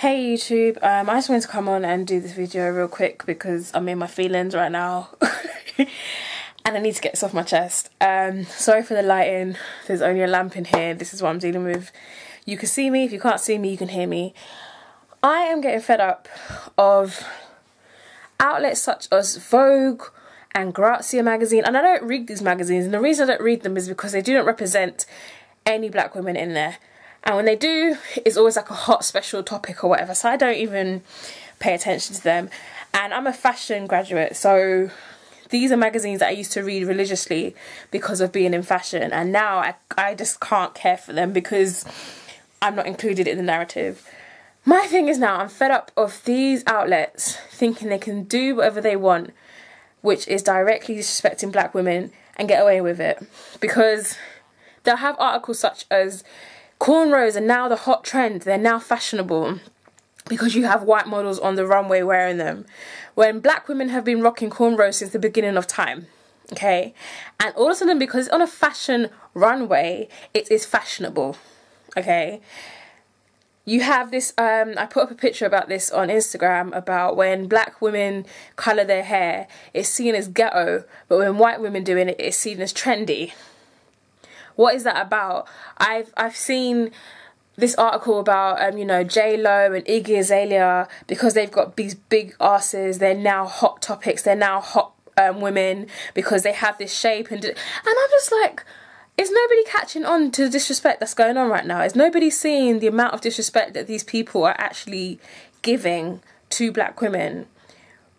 Hey YouTube, I just wanted to come on and do this video real quick because I'm in my feelings right now and I need to get this off my chest. Sorry for the lighting, there's only a lamp in here, this is what I'm dealing with. You can see me, if you can't see me you can hear me. I am getting fed up of outlets such as Vogue and Grazia magazine, and I don't read these magazines, and the reason I don't read them is because they do not represent any black women in there. And when they do, it's always like a hot special topic or whatever, so I don't even pay attention to them. And I'm a fashion graduate, so these are magazines that I used to read religiously because of being in fashion, and now I just can't care for them because I'm not included in the narrative. My thing is now I'm fed up of these outlets thinking they can do whatever they want, which is directly disrespecting black women, and get away with it. Because they'll have articles such as cornrows are now the hot trend, they're now fashionable because you have white models on the runway wearing them, when black women have been rocking cornrows since the beginning of time, okay? And all of a sudden, because it's on a fashion runway, it is fashionable, okay? You have this, I put up a picture about this on Instagram about when black women colour their hair, it's seen as ghetto, but when white women doing it, it's seen as trendy. What is that about? I've seen this article about you know, J-Lo and Iggy Azalea, because they've got these big asses, they're now hot topics, they're now hot women because they have this shape, and I'm just like, is nobody catching on to the disrespect that's going on right now? Is nobody seeing the amount of disrespect that these people are actually giving to black women?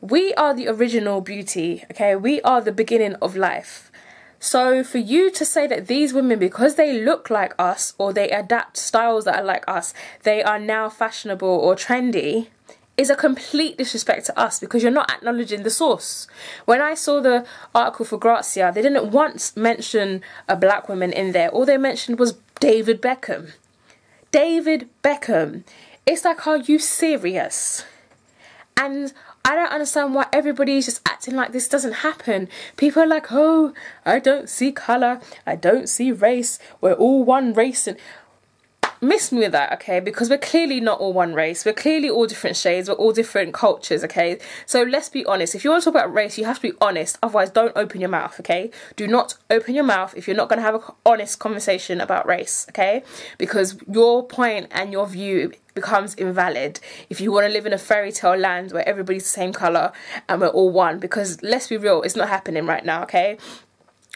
We are the original beauty, okay? We are the beginning of life. So for you to say that these women, because they look like us or they adapt styles that are like us, they are now fashionable or trendy, is a complete disrespect to us, because you're not acknowledging the source. When I saw the article for Grazia, they didn't once mention a black woman in there. All they mentioned was David Beckham. David Beckham. It's like, are you serious? And I don't understand why everybody's just acting like this doesn't happen. People are like, oh, I don't see colour, I don't see race, we're all one race. And miss me with that, okay? Because we're clearly not all one race, we're clearly all different shades, we're all different cultures, okay? So let's be honest. If you want to talk about race, you have to be honest, otherwise don't open your mouth, okay? Do not open your mouth if you're not going to have an honest conversation about race, okay? Because your point and your view becomes invalid if you want to live in a fairy tale land where everybody's the same colour and we're all one. Because let's be real, it's not happening right now, okay?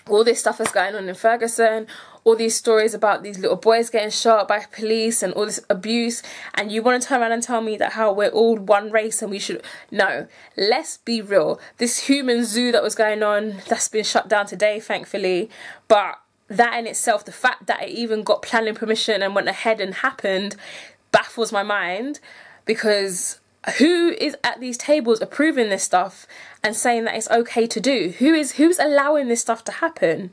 All this stuff is going on in Ferguson, all these stories about these little boys getting shot by police and all this abuse, and you want to turn around and tell me that how we're all one race and we should... No, let's be real. This human zoo that was going on, that's been shut down today, thankfully, but that in itself, the fact that it even got planning permission and went ahead and happened, baffles my mind. Because who is at these tables approving this stuff and saying that it's okay to do? Who's allowing this stuff to happen?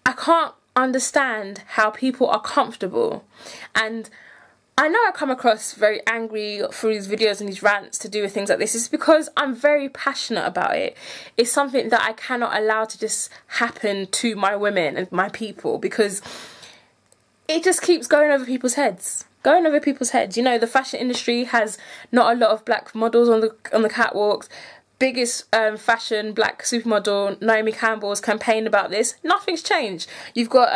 I can't understand how people are comfortable. And I know I come across very angry through these videos and these rants to do with things like this. It's because I'm very passionate about it. It's something that I cannot allow to just happen to my women and my people, because it just keeps going over people's heads. Going over people's heads. You know, the fashion industry has not a lot of black models on the catwalks. Biggest fashion black supermodel Naomi Campbell's campaigned about this. Nothing's changed. You've got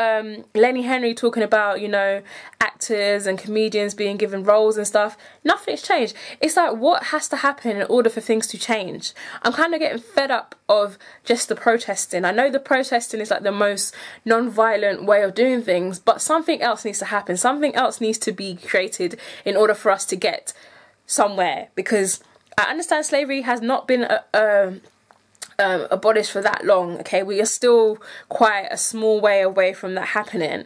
Lenny Henry talking about, you know, actors and comedians being given roles and stuff. Nothing's changed. It's like, what has to happen in order for things to change? I'm kind of getting fed up of just the protesting. I know the protesting is like the most non-violent way of doing things, but something else needs to happen. Something else needs to be created in order for us to get somewhere. Because I understand slavery has not been abolished for that long, okay? We are still quite a small way away from that happening.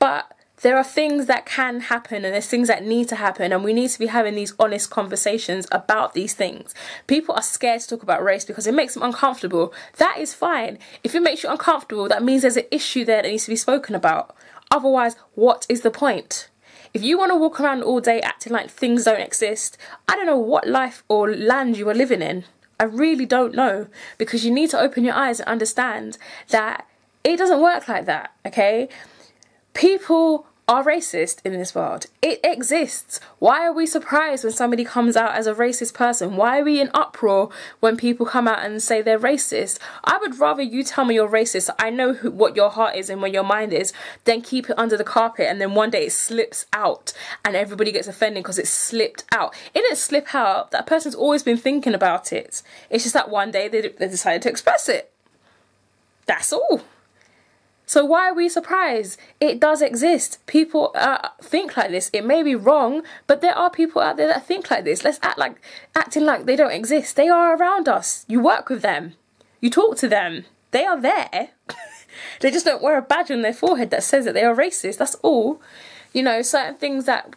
But there are things that can happen, and there's things that need to happen, and we need to be having these honest conversations about these things. People are scared to talk about race because it makes them uncomfortable. That is fine. If it makes you uncomfortable, that means there's an issue there that needs to be spoken about. Otherwise, what is the point? If you want to walk around all day acting like things don't exist, I don't know what life or land you are living in. I really don't know, because you need to open your eyes and understand that it doesn't work like that, okay? People are racist in this world. It exists. Why are we surprised when somebody comes out as a racist person? Why are we in uproar when people come out and say they're racist? I would rather you tell me you're racist so I know what your heart is and where your mind is, than keep it under the carpet and then one day it slips out and everybody gets offended because it slipped out. It didn't slip out. That person's always been thinking about it. It's just that one day they decided to express it. That's all. So why are we surprised? It does exist. People think like this. It may be wrong, but there are people out there that think like this. Let's acting like they don't exist. They are around us. You work with them. You talk to them. They are there. They just don't wear a badge on their forehead that says that they are racist. That's all. You know, certain things that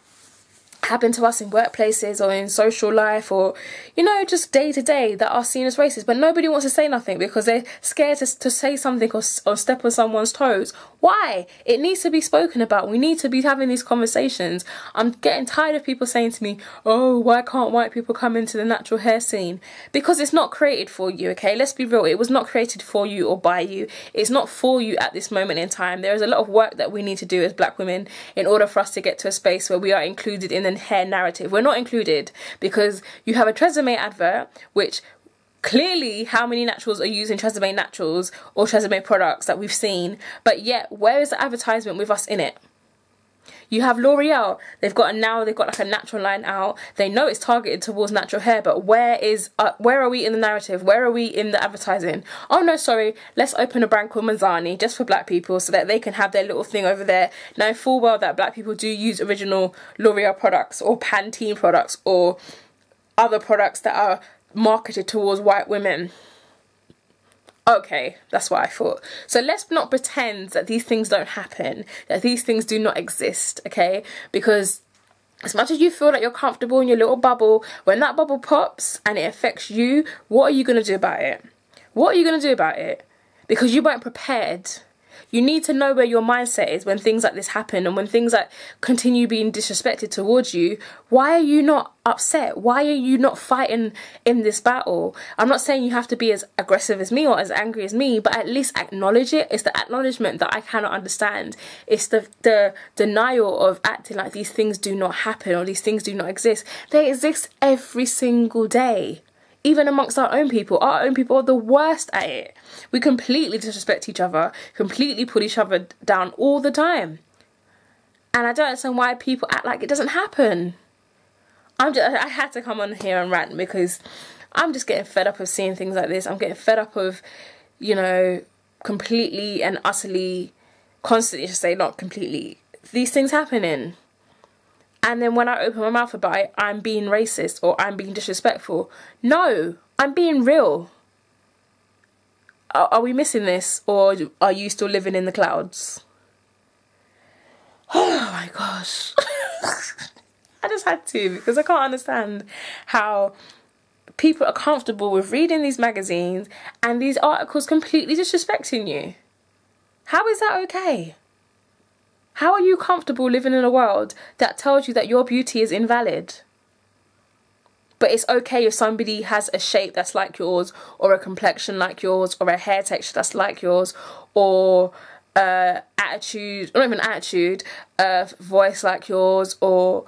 happen to us in workplaces or in social life, or you know, just day to day, that are seen as racist, but nobody wants to say nothing because they're scared to say something or step on someone's toes. Why? It needs to be spoken about. We need to be having these conversations. I'm getting tired of people saying to me, oh, why can't white people come into the natural hair scene? Because it's not created for you, okay? Let's be real. It was not created for you or by you. It's not for you at this moment in time. There is a lot of work that we need to do as black women in order for us to get to a space where we are included in the hair narrative. We're not included because you have a Tresemme advert, which clearly how many naturals are using Tresemme naturals or Tresemme products that we've seen, but yet where is the advertisement with us in it? You have L'Oreal, they've got like a natural line out. They know it's targeted towards natural hair, but where are we in the narrative? Where are we in the advertising? Oh no, sorry, let's open a brand called Manzani just for black people so that they can have their little thing over there, knowing full well that black people do use original L'Oreal products or Pantene products or other products that are marketed towards white women. Okay, that's what I thought. So let's not pretend that these things don't happen, that these things do not exist, okay? Because as much as you feel that you're comfortable in your little bubble, when that bubble pops and it affects you, what are you going to do about it? What are you going to do about it? Because you weren't prepared. You need to know where your mindset is when things like this happen, and when things like continue being disrespected towards you. Why are you not upset? Why are you not fighting in this battle? I'm not saying you have to be as aggressive as me or as angry as me, but at least acknowledge it. It's the acknowledgement that I cannot understand. It's the denial of acting like these things do not happen or these things do not exist. They exist every single day. Even amongst our own people are the worst at it. We completely disrespect each other, completely put each other down all the time. And I don't understand why people act like it doesn't happen. I had to come on here and rant because I'm just getting fed up of seeing things like this. I'm getting fed up of, you know, completely and utterly, constantly, just say not completely, these things happening. And then when I open my mouth about it, I'm being racist or I'm being disrespectful. No, I'm being real. Are we missing this, or are you still living in the clouds? Oh my gosh. I just had to, because I can't understand how people are comfortable with reading these magazines and these articles completely disrespecting you. How is that okay? How are you comfortable living in a world that tells you that your beauty is invalid? But it's okay if somebody has a shape that's like yours, or a complexion like yours, or a hair texture that's like yours, or attitude, or not even attitude, voice like yours, or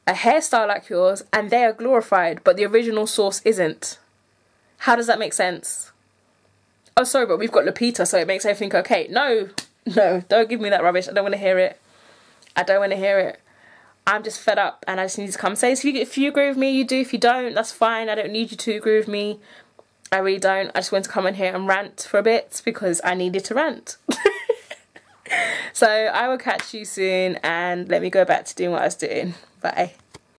a hairstyle like yours, and they are glorified, but the original source isn't. How does that make sense? Oh, sorry, but we've got Lupita, so it makes everything okay. No, don't give me that rubbish. I don't want to hear it. I don't want to hear it. I'm just fed up, and I just need to come say, if you agree with me, you do. If you don't, that's fine. I don't need you to agree with me. I really don't. I just want to come in here and rant for a bit because I needed to rant. So I will catch you soon, and let me go back to doing what I was doing. Bye.